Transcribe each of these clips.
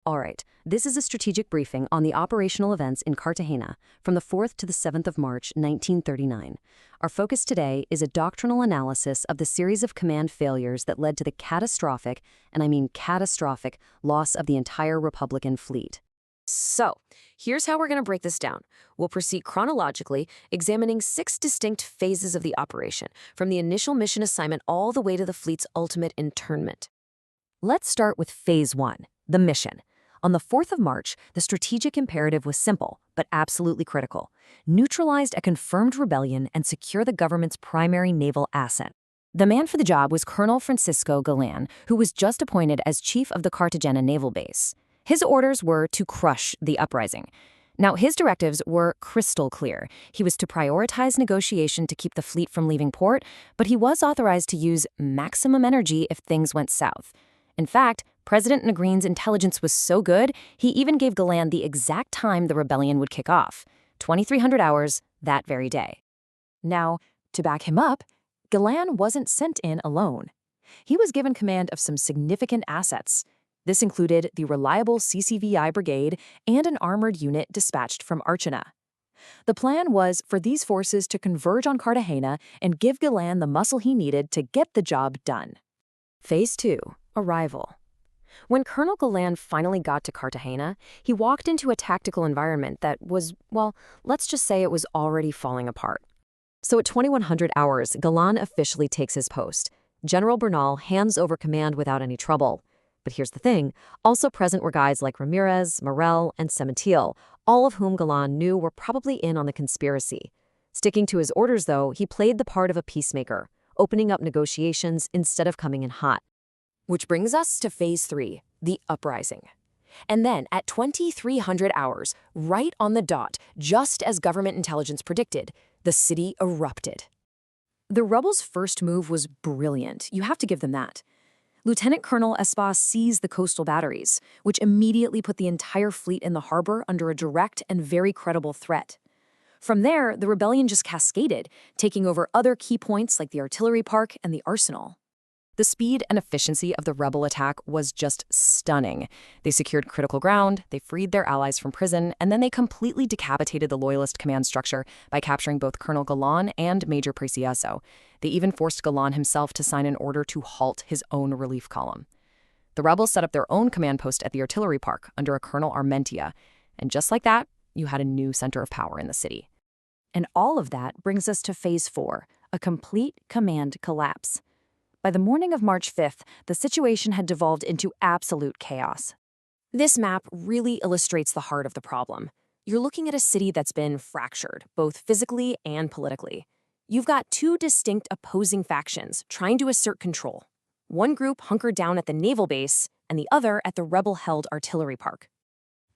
All right, this is a strategic briefing on the operational events in Cartagena from the 4th to the 7th of March, 1939. Our focus today is a doctrinal analysis of the series of command failures that led to the catastrophic, and I mean catastrophic, loss of the entire Republican fleet. So, here's how we're going to break this down. We'll proceed chronologically, examining 6 distinct phases of the operation, from the initial mission assignment all the way to the fleet's ultimate internment. Let's start with Phase 1, the mission. On the 4th of March, the strategic imperative was simple, but absolutely critical. Neutralize a confirmed rebellion and secure the government's primary naval asset. The man for the job was Colonel Francisco Galán, who was just appointed as chief of the Cartagena naval base. His orders were to crush the uprising. Now, his directives were crystal clear. He was to prioritize negotiation to keep the fleet from leaving port, but he was authorized to use maximum energy if things went south. In fact, President Negrín's intelligence was so good, he even gave Galán the exact time the rebellion would kick off, 2300 hours that very day. Now, to back him up, Galán wasn't sent in alone. He was given command of some significant assets. This included the reliable CCVI brigade and an armored unit dispatched from Archena. The plan was for these forces to converge on Cartagena and give Galán the muscle he needed to get the job done. Phase 2, arrival. When Colonel Galán finally got to Cartagena, he walked into a tactical environment that was, well, let's just say it was already falling apart. So at 2100 hours, Galán officially takes his post. General Bernal hands over command without any trouble. But here's the thing, also present were guys like Ramirez, Morel, and Sementil, all of whom Galán knew were probably in on the conspiracy. Sticking to his orders, though, he played the part of a peacemaker, opening up negotiations instead of coming in hot. Which brings us to Phase 3, the Uprising. And then, at 2300 hours, right on the dot, just as government intelligence predicted, the city erupted. The rebels' first move was brilliant, you have to give them that. Lieutenant Colonel Espas seized the coastal batteries, which immediately put the entire fleet in the harbor under a direct and very credible threat. From there, the rebellion just cascaded, taking over other key points like the artillery park and the arsenal. The speed and efficiency of the rebel attack was just stunning. They secured critical ground, they freed their allies from prison, and then they completely decapitated the loyalist command structure by capturing both Colonel Galán and Major Preciazo. They even forced Galán himself to sign an order to halt his own relief column. The rebels set up their own command post at the artillery park under a Colonel Armentia, and just like that, you had a new center of power in the city. And all of that brings us to Phase 4, a complete command collapse. By the morning of March 5th, the situation had devolved into absolute chaos. This map really illustrates the heart of the problem. You're looking at a city that's been fractured, both physically and politically. You've got 2 distinct opposing factions trying to assert control. One group hunkered down at the naval base, and the other at the rebel-held artillery park.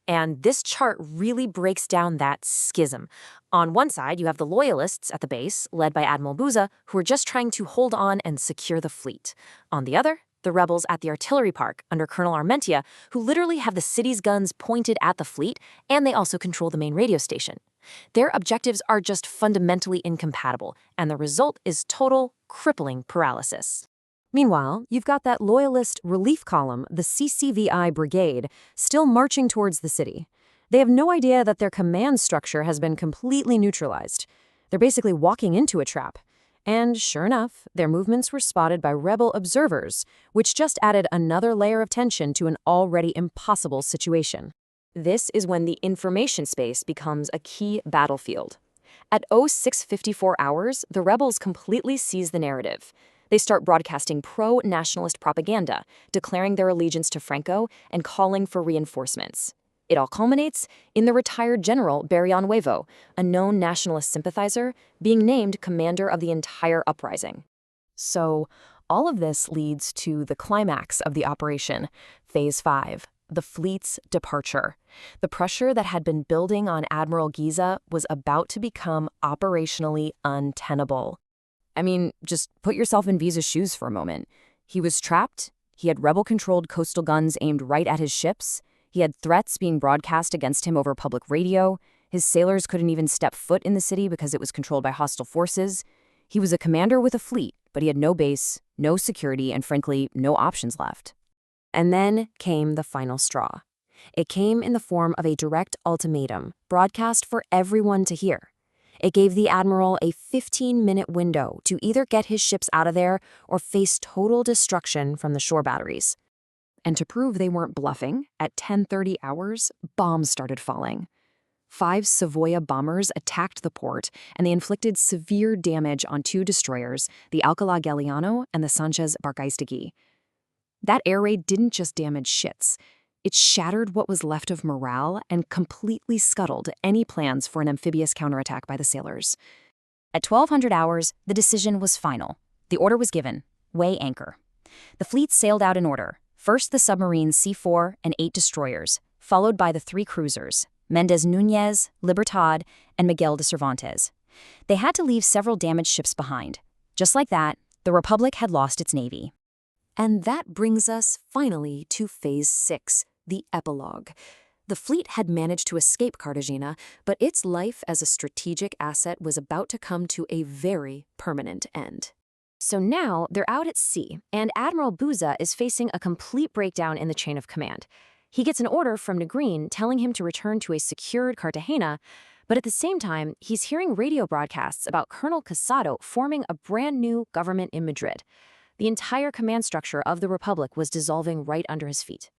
And this chart really breaks down that schism. On one side, you have the loyalists at the base, led by Admiral Buiza, who are just trying to hold on and secure the fleet. On the other, the rebels at the artillery park under Colonel Armentia, who literally have the city's guns pointed at the fleet, and they also control the main radio station. Their objectives are just fundamentally incompatible, and the result is total, crippling paralysis. Meanwhile, you've got that loyalist relief column, the CCVI brigade, still marching towards the city. They have no idea that their command structure has been completely neutralized. They're basically walking into a trap. And sure enough, their movements were spotted by rebel observers, which just added another layer of tension to an already impossible situation. This is when the information space becomes a key battlefield. At 0654 hours, the rebels completely seize the narrative. They start broadcasting pro-nationalist propaganda, declaring their allegiance to Franco and calling for reinforcements. It all culminates in the retired General Barrianuevo, a known nationalist sympathizer, being named commander of the entire uprising. So, all of this leads to the climax of the operation, Phase 5, the fleet's departure. The pressure that had been building on Admiral Buiza was about to become operationally untenable. I mean, just put yourself in Buiza's shoes for a moment. He was trapped, he had rebel-controlled coastal guns aimed right at his ships, he had threats being broadcast against him over public radio, his sailors couldn't even step foot in the city because it was controlled by hostile forces. He was a commander with a fleet, but he had no base, no security, and frankly, no options left. And then came the final straw. It came in the form of a direct ultimatum, broadcast for everyone to hear. It gave the admiral a 15-minute window to either get his ships out of there or face total destruction from the shore batteries. And to prove they weren't bluffing, at 10:30 hours, bombs started falling. 5 Savoia bombers attacked the port, and they inflicted severe damage on 2 destroyers, the Alcalá Galiano and the Sanchez Barcaistegui. That air raid didn't just damage ships. It shattered what was left of morale and completely scuttled any plans for an amphibious counterattack by the sailors. At 1200 hours, the decision was final. The order was given: weigh anchor. The fleet sailed out in order. First the submarines C4 and 8 destroyers, followed by the 3 cruisers, Méndez Núñez, Libertad, and Miguel de Cervantes. They had to leave several damaged ships behind. Just like that, the Republic had lost its navy. And that brings us, finally, to Phase 6, the epilogue. The fleet had managed to escape Cartagena, but its life as a strategic asset was about to come to a very permanent end. So now they're out at sea, and Admiral Buiza is facing a complete breakdown in the chain of command. He gets an order from Negrín telling him to return to a secured Cartagena, but at the same time, he's hearing radio broadcasts about Colonel Casado forming a brand new government in Madrid. The entire command structure of the Republic was dissolving right under his feet.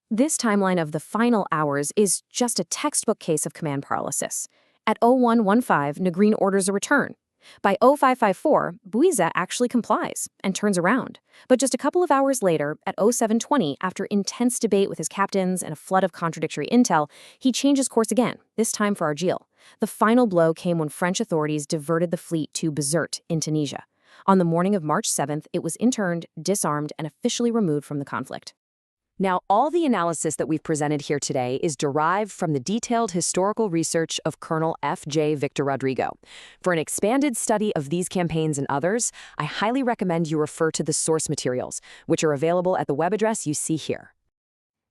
This timeline of the final hours is just a textbook case of command paralysis. At 0115, Negrín orders a return. By 0554, Buiza actually complies and turns around. But just a couple of hours later, at 0720, after intense debate with his captains and a flood of contradictory intel, he changes course again, this time for Argel. The final blow came when French authorities diverted the fleet to Bizerta in Tunisia. On the morning of March 7th, it was interned, disarmed, and officially removed from the conflict. Now, all the analysis that we've presented here today is derived from the detailed historical research of Colonel F.J. Victor Rodrigo. For an expanded study of these campaigns and others, I highly recommend you refer to the source materials, which are available at the web address you see here.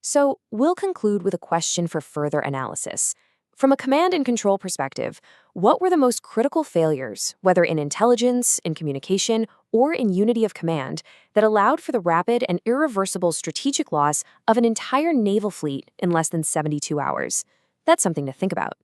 So, we'll conclude with a question for further analysis. From a command and control perspective, what were the most critical failures, whether in intelligence, in communication, or in unity of command, that allowed for the rapid and irreversible strategic loss of an entire naval fleet in less than 72 hours? That's something to think about.